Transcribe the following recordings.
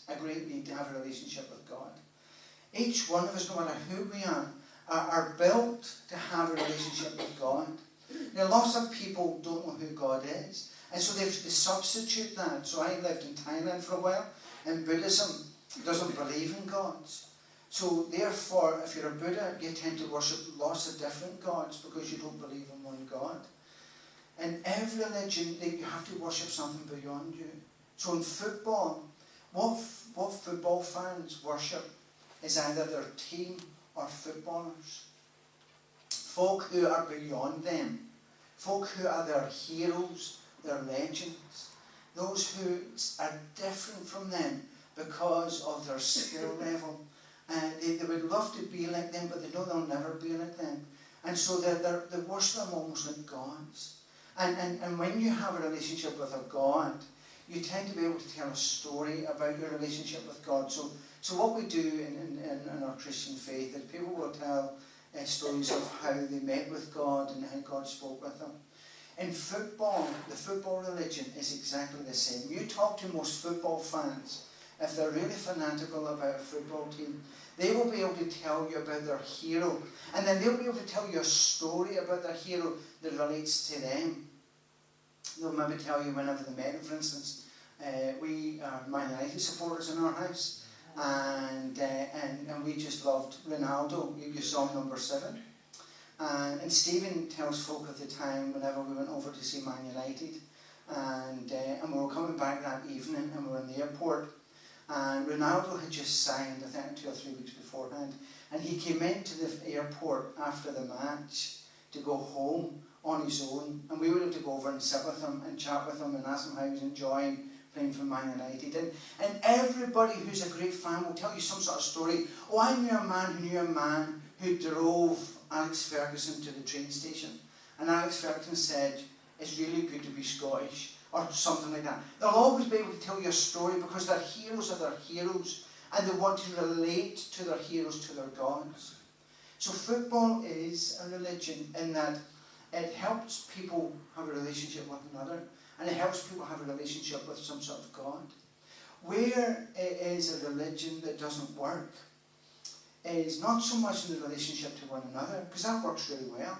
a great need to have a relationship with God. Each one of us, no matter who we are built to have a relationship with God. Now, lots of people don't know who God is, and so they substitute that. So I lived in Thailand for a while, and Buddhism doesn't believe in gods. So therefore, if you're a Buddha, you tend to worship lots of different gods because you don't believe in one God. In every religion, you have to worship something beyond you. So in football, what football fans worship is either their team or footballers. Folk who are beyond them. Folk who are their heroes, their legends. Those who are different from them because of their skill level. They would love to be like them, but they know they'll never be like them. And so they worship them almost like gods. And when you have a relationship with a God, you tend to be able to tell a story about your relationship with God. So what we do in our Christian faith is people will tell stories of how they met with God and how God spoke with them. In football, the football religion is exactly the same. You talk to most football fans, if they're really fanatical about a football team, they will be able to tell you about their hero. And then they'll be able to tell you a story about their hero that relates to them. They'll maybe tell you whenever they met him, for instance. We are Man United supporters in our house. And we just loved Ronaldo. You saw number 7. And Stephen tells folk of the time whenever we went over to see Man United. And we were coming back that evening and we were in the airport. And Ronaldo had just signed, I think 2 or 3 weeks beforehand. And he came into the airport after the match to go home on his own. And we were able to go over and sit with him and chat with him and ask him how he was enjoying playing for Man United. And everybody who's a great fan will tell you some sort of story. Oh, I knew a man who drove Alex Ferguson to the train station. And Alex Ferguson said, it's really good to be Scottish. Or something like that. They'll always be able to tell you a story because their heroes are their heroes. And they want to relate to their heroes, to their gods. So football is a religion in that it helps people have a relationship with another. And it helps people have a relationship with some sort of God. Where it is a religion that doesn't work is not so much in the relationship to one another, because that works really well.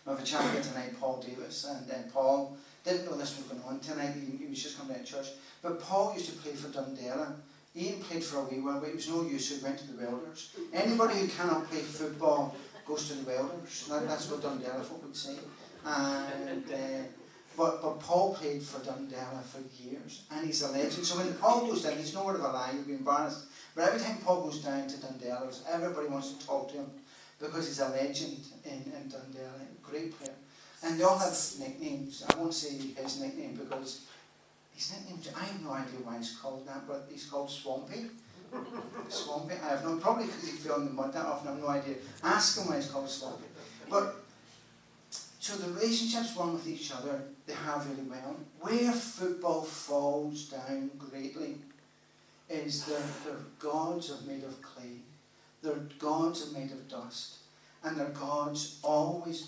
I have a chap here tonight, Paul Davis, and Paul didn't know this was going on tonight. He was just coming to church. But Paul used to play for Dundela. Ian played for a wee while, but it was no use, so he went to the Welders. Anybody who cannot play football goes to the Welders. That's what Dundela folk would say. But Paul played for Dundela for years, and he's a legend. So when Paul goes down, he's no word of a lie, you'll be embarrassed. But every time Paul goes down to Dundela, everybody wants to talk to him because he's a legend in Dundela. Great player. And they all have nicknames. I won't say his nickname because his nickname, I have no idea why he's called that, but he's called Swampy. Swampy. I have no, probably because he fell in the mud that often, I have no idea. Ask him why he's called Swampy. But, so the relationships one with each other, they have really well. Where football falls down greatly is their gods are made of clay. Their gods are made of dust. And their gods always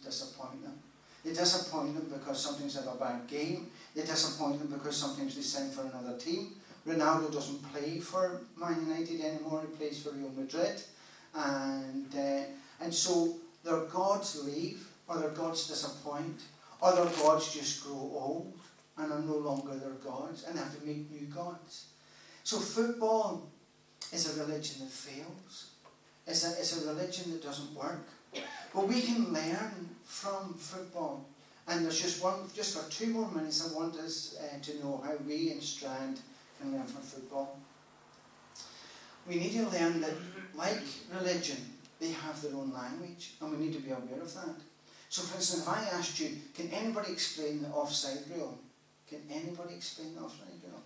disappoint them. They disappoint them because sometimes they have a bad game. They disappoint them because sometimes they sign for another team. Ronaldo doesn't play for Man United anymore. He plays for Real Madrid. And so their gods leave, or their gods disappoint, or their gods just grow old and are no longer their gods, and they have to make new gods. So football is a religion that fails. It's a religion that doesn't work. But we can learn from football. And there's just for 2 more minutes, I want us to know how we in Strand can learn from football. We need to learn that, like religion, they have their own language, and we need to be aware of that. So for instance, if I asked you, can anybody explain the offside rule? Can anybody explain the offside rule?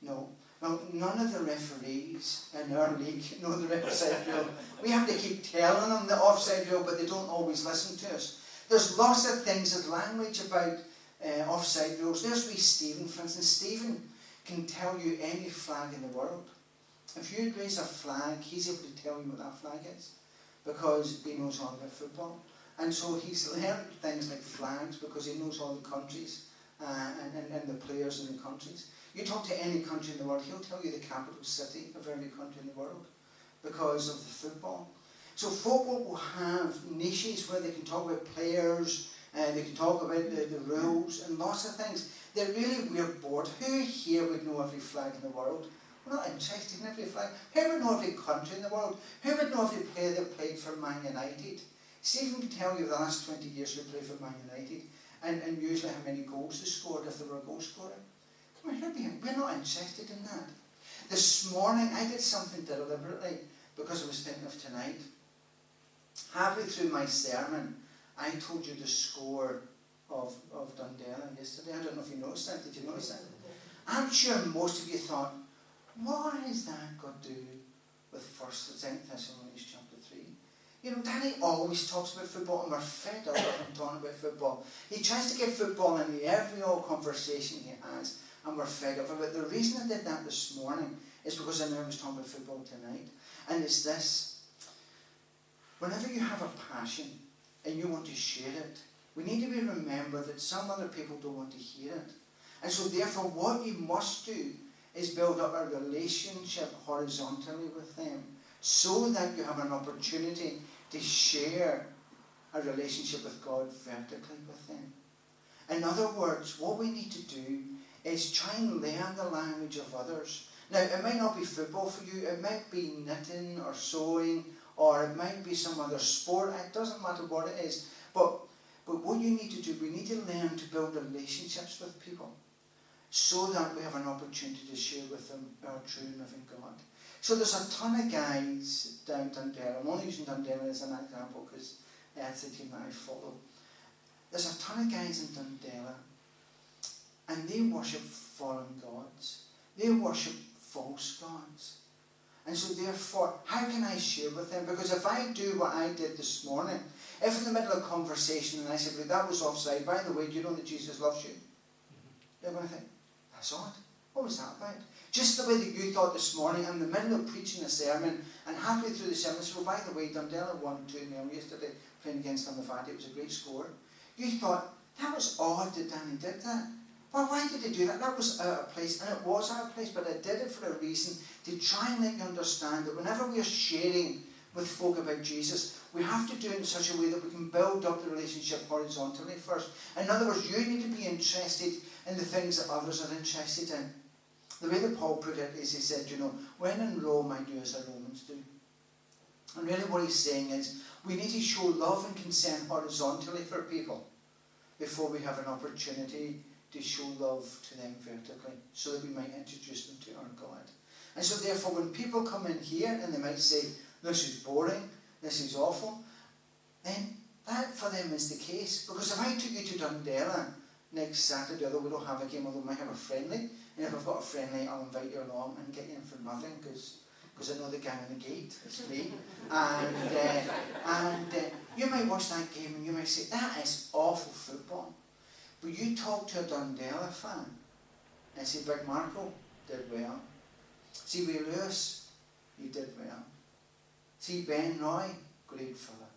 No. Well, none of the referees in our league know the offside rule. We have to keep telling them the offside rule, but they don't always listen to us. There's lots of things of language about offside rules. There's wee Stephen, for instance. Stephen can tell you any flag in the world. If you raise a flag, he's able to tell you what that flag is, because he knows all about football. And so he's learned things like flags because he knows all the countries and the players in the countries. You talk to any country in the world, he'll tell you the capital city of every country in the world because of the football. So football will have niches where they can talk about players, they can talk about the rules and lots of things. They're really weird bored. Who here would know every flag in the world? We're not interested in every flag. Who would know every country in the world? Who would know every player that played for Man United? Stephen can tell you the last 20 years who played for Man United and usually how many goals they scored if they were a goal scorer. Come here, we're not interested in that. This morning I did something deliberately because I was thinking of tonight. Halfway through my sermon, I told you the score of Dundela yesterday. I don't know if you noticed that. Did you notice that? I'm sure most of you thought, what has that got to do with 1 Thessalonians chapter 3? You know, Danny always talks about football and we're fed up with him talking about football. He tries to get football into every old conversation he has and we're fed up of it. The reason I did that this morning is because I knew I was talking about football tonight. And it's this. Whenever you have a passion and you want to share it, we need to be remembered that some other people don't want to hear it. And so therefore what you must do is build up a relationship horizontally with them so that you have an opportunity to share a relationship with God vertically with them. In other words, what we need to do is try and learn the language of others. Now, it might not be football for you, it might be knitting or sewing, or it might be some other sport. It doesn't matter what it is. But what you need to do, we need to learn to build relationships with people so that we have an opportunity to share with them our true and living God. So there's a ton of guys down Dundela. I'm only using Dundela as an example because that's the team that I follow. There's a ton of guys in Dundela and they worship foreign gods. They worship false gods. And so therefore, how can I share with them? Because if I do what I did this morning, if in the middle of a conversation and I said, well, that was offside, by the way, do you know that Jesus loves you? They're going to think, that's odd. What was that about? Just the way that you thought this morning, I'm in the middle of preaching a sermon, and halfway through the sermon, I said, well, by the way, Dundela won 2-0 yesterday, playing against Amavati. It was a great score. You thought, that was odd that Danny did that. Well, why did he do that? That was out of place, and it was out of place, but I did it for a reason, to try and let you understand that whenever we are sharing with folk about Jesus, we have to do it in such a way that we can build up the relationship horizontally first. In other words, you need to be interested in the things that others are interested in. The way that Paul put it is he said, you know, when in Rome, I do as the Romans do. And really what he's saying is, we need to show love and concern horizontally for people before we have an opportunity to show love to them vertically, so that we might introduce them to our God. And so therefore, when people come in here and they might say, this is boring, this is awful, then that for them is the case. Because if I took you to Dundela next Saturday, although we don't have a game, although we might have a friendly, and if I've got a friendly, I'll invite you along and get you in for nothing, because I know the guy on the gate, it's free. And you might watch that game and you might say, that is awful football. But you talk to a Dundela fan and say, Big Marco did well. See, Ray Lewis, he did well. See, Ben Roy, great fella.